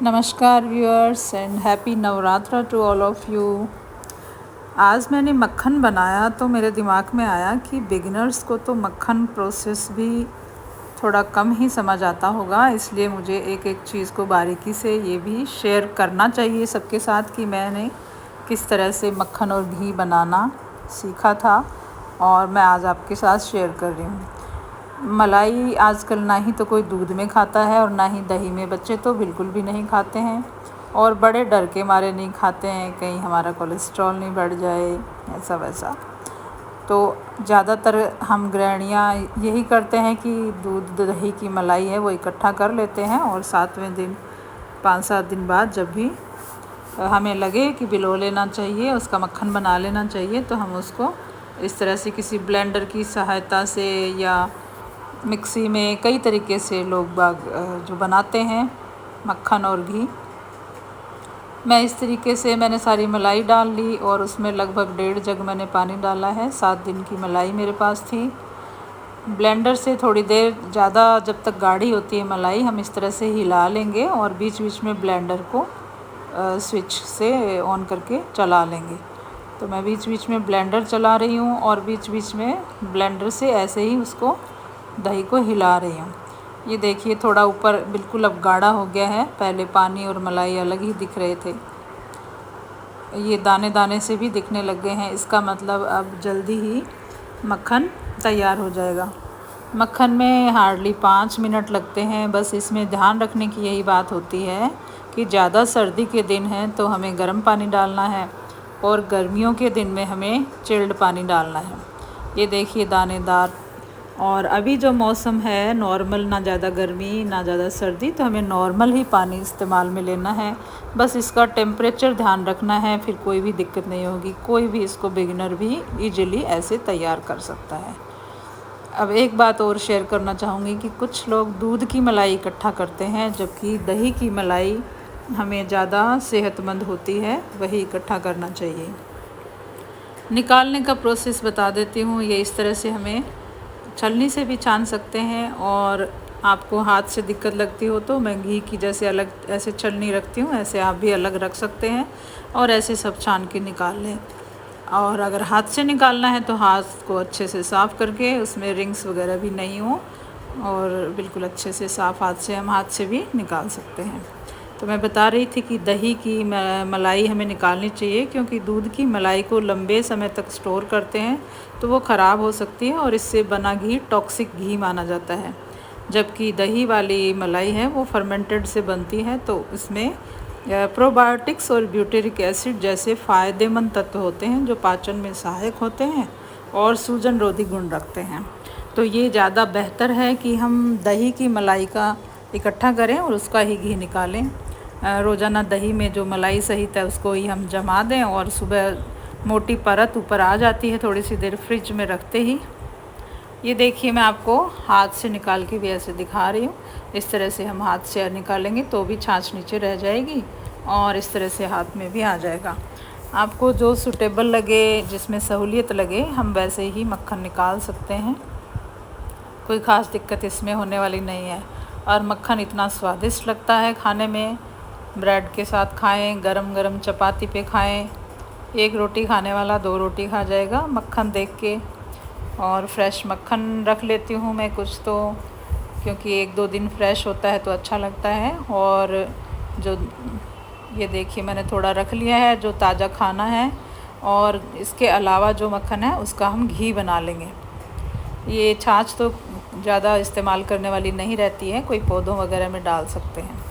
नमस्कार viewers and happy Navratra to all of you. आज मैंने मक्खन बनाया तो मेरे दिमाग में आया कि बिगिनर्स को तो मक्खन प्रोसेस भी थोड़ा कम ही समझ आता होगा, इसलिए मुझे एक एक चीज़ को बारीकी से ये भी शेयर करना चाहिए सबके साथ कि मैंने किस तरह से मक्खन और घी बनाना सीखा था और मैं आज आपके साथ शेयर कर रही हूँ। मलाई आजकल ना ही तो कोई दूध में खाता है और ना ही दही में, बच्चे तो बिल्कुल भी नहीं खाते हैं और बड़े डर के मारे नहीं खाते हैं कहीं हमारा कोलेस्ट्रॉल नहीं बढ़ जाए ऐसा वैसा। तो ज़्यादातर हम गृहिणियाँ यही करते हैं कि दूध दही की मलाई है वो इकट्ठा कर लेते हैं और 7वें दिन 5-7 दिन बाद जब भी हमें लगे कि भिगो लेना चाहिए, उसका मक्खन बना लेना चाहिए, तो हम उसको इस तरह से किसी ब्लेंडर की सहायता से या मिक्सी में कई तरीके से लोग बाग जो बनाते हैं मक्खन और घी। मैं इस तरीके से मैंने सारी मलाई डाल ली और उसमें लगभग 1.5 जग मैंने पानी डाला है। 7 दिन की मलाई मेरे पास थी। ब्लेंडर से थोड़ी देर ज़्यादा जब तक गाढ़ी होती है मलाई हम इस तरह से हिला लेंगे और बीच बीच में ब्लेंडर को स्विच से ऑन करके चला लेंगे। तो मैं बीच बीच में ब्लेंडर चला रही हूँ और बीच बीच में ब्लेंडर से ऐसे ही उसको दही को हिला रही हूँ। ये देखिए थोड़ा ऊपर बिल्कुल अब गाढ़ा हो गया है, पहले पानी और मलाई अलग ही दिख रहे थे, ये दाने दाने से भी दिखने लग गए हैं। इसका मतलब अब जल्दी ही मक्खन तैयार हो जाएगा। मक्खन में हार्डली 5 मिनट लगते हैं। बस इसमें ध्यान रखने की यही बात होती है कि ज़्यादा सर्दी के दिन हैं तो हमें गर्म पानी डालना है और गर्मियों के दिन में हमें चिल्ड पानी डालना है। ये देखिए दानेदार। और अभी जो मौसम है नॉर्मल, ना ज़्यादा गर्मी ना ज़्यादा सर्दी, तो हमें नॉर्मल ही पानी इस्तेमाल में लेना है। बस इसका टेम्परेचर ध्यान रखना है, फिर कोई भी दिक्कत नहीं होगी। कोई भी इसको बिगिनर भी इजीली ऐसे तैयार कर सकता है। अब एक बात और शेयर करना चाहूँगी कि कुछ लोग दूध की मलाई इकट्ठा करते हैं, जबकि दही की मलाई हमें ज़्यादा सेहतमंद होती है, वही इकट्ठा करना चाहिए। निकालने का प्रोसेस बता देती हूँ। ये इस तरह से हमें छलनी से भी छान सकते हैं और आपको हाथ से दिक्कत लगती हो तो मैं घी की जैसे अलग ऐसे छलनी रखती हूँ, ऐसे आप भी अलग रख सकते हैं और ऐसे सब छान के निकाल लें। और अगर हाथ से निकालना है तो हाथ को अच्छे से साफ़ करके, उसमें रिंग्स वगैरह भी नहीं हो और बिल्कुल अच्छे से साफ़ हाथ से हम हाथ से भी निकाल सकते हैं। तो मैं बता रही थी कि दही की मलाई हमें निकालनी चाहिए, क्योंकि दूध की मलाई को लंबे समय तक स्टोर करते हैं तो वो ख़राब हो सकती है और इससे बना घी टॉक्सिक घी माना जाता है। जबकि दही वाली मलाई है वो फर्मेंटेड से बनती है, तो इसमें प्रोबायोटिक्स और ब्यूटेरिक एसिड जैसे फ़ायदेमंद तत्व होते हैं जो पाचन में सहायक होते हैं और सूजन रोधी गुण रखते हैं। तो ये ज़्यादा बेहतर है कि हम दही की मलाई का इकट्ठा करें और उसका ही घी निकालें। रोज़ाना दही में जो मलाई सहित है उसको ही हम जमा दें और सुबह मोटी परत ऊपर आ जाती है थोड़ी सी देर फ्रिज में रखते ही। ये देखिए मैं आपको हाथ से निकाल के भी ऐसे दिखा रही हूँ। इस तरह से हम हाथ से निकालेंगे तो भी छाछ नीचे रह जाएगी और इस तरह से हाथ में भी आ जाएगा। आपको जो सूटेबल लगे, जिसमें सहूलियत लगे, हम वैसे ही मक्खन निकाल सकते हैं। कोई ख़ास दिक्कत इसमें होने वाली नहीं है और मक्खन इतना स्वादिष्ट लगता है खाने में। ब्रेड के साथ खाएं, गरम गरम चपाती पे खाएं। एक रोटी खाने वाला 2 रोटी खा जाएगा मक्खन देख के। और फ्रेश मक्खन रख लेती हूँ मैं कुछ तो, क्योंकि 1-2 दिन फ्रेश होता है तो अच्छा लगता है। और जो ये देखिए मैंने थोड़ा रख लिया है जो ताज़ा खाना है, और इसके अलावा जो मक्खन है उसका हम घी बना लेंगे। ये छाछ तो ज़्यादा इस्तेमाल करने वाली नहीं रहती है, कोई पौधों वगैरह में डाल सकते हैं।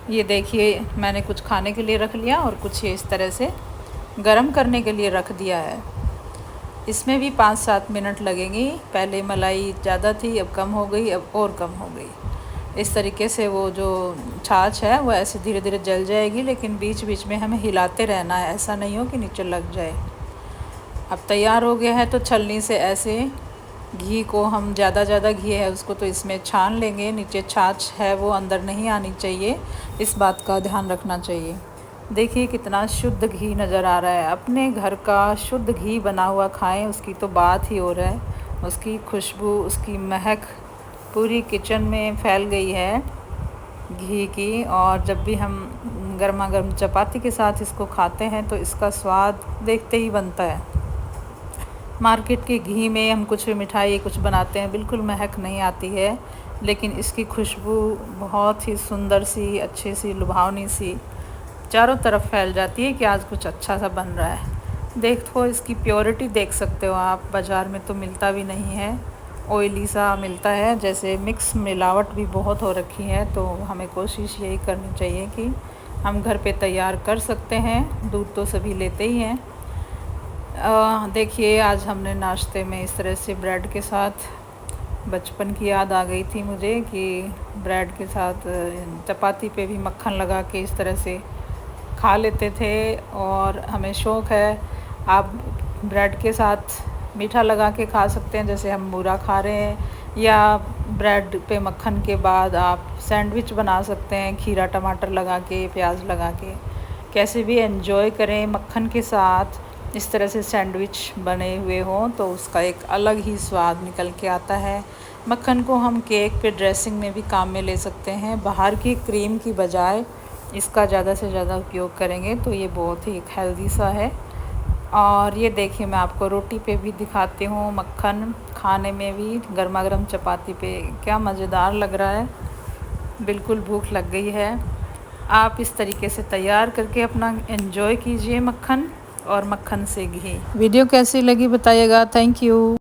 ये देखिए मैंने कुछ खाने के लिए रख लिया और कुछ ये इस तरह से गरम करने के लिए रख दिया है। इसमें भी 5-7 मिनट लगेंगी। पहले मलाई ज़्यादा थी, अब कम हो गई, अब और कम हो गई। इस तरीके से वो जो छाछ है वो ऐसे धीरे धीरे जल जाएगी, लेकिन बीच बीच में हमें हिलाते रहना है, ऐसा नहीं हो कि नीचे लग जाए। अब तैयार हो गया है तो छलनी से ऐसे घी को हम ज़्यादा घी है उसको तो इसमें छान लेंगे। नीचे छाछ है वो अंदर नहीं आनी चाहिए, इस बात का ध्यान रखना चाहिए। देखिए कितना शुद्ध घी नज़र आ रहा है। अपने घर का शुद्ध घी बना हुआ खाएं, उसकी तो बात ही हो रहा है। उसकी खुशबू, उसकी महक पूरी किचन में फैल गई है घी की। और जब भी हम गर्मा गर्म चपाती के साथ इसको खाते हैं तो इसका स्वाद देखते ही बनता है। मार्केट के घी में हम कुछ भी मिठाई कुछ बनाते हैं, बिल्कुल महक नहीं आती है, लेकिन इसकी खुशबू बहुत ही सुंदर सी, अच्छी सी, लुभावनी सी चारों तरफ फैल जाती है कि आज कुछ अच्छा सा बन रहा है। देखो इसकी प्योरिटी देख सकते हो आप, बाज़ार में तो मिलता भी नहीं है, ऑयली सा मिलता है, जैसे मिक्स मिलावट भी बहुत हो रखी है। तो हमें कोशिश यही करनी चाहिए कि हम घर पे तैयार कर सकते हैं, दूध तो सभी लेते ही हैं। देखिए आज हमने नाश्ते में इस तरह से ब्रेड के साथ, बचपन की याद आ गई थी मुझे कि ब्रेड के साथ चपाती पे भी मक्खन लगा के इस तरह से खा लेते थे। और हमें शौक़ है, आप ब्रेड के साथ मीठा लगा के खा सकते हैं, जैसे हम बूरा खा रहे हैं, या ब्रेड पे मक्खन के बाद आप सैंडविच बना सकते हैं, खीरा टमाटर लगा के, प्याज लगा के, कैसे भी एंजॉय करें मक्खन के साथ। इस तरह से सैंडविच बने हुए हों तो उसका एक अलग ही स्वाद निकल के आता है। मक्खन को हम केक पे ड्रेसिंग में भी काम में ले सकते हैं, बाहर की क्रीम की बजाय इसका ज़्यादा से ज़्यादा उपयोग करेंगे तो ये बहुत ही एक हेल्दी सा है। और ये देखिए मैं आपको रोटी पे भी दिखाती हूँ, मक्खन खाने में भी गर्मा गर्म चपाती पे क्या मज़ेदार लग रहा है, बिल्कुल भूख लग गई है। आप इस तरीके से तैयार करके अपना एंजॉय कीजिए मक्खन और मक्खन से घी। वीडियो कैसी लगी बताइएगा। Thank you.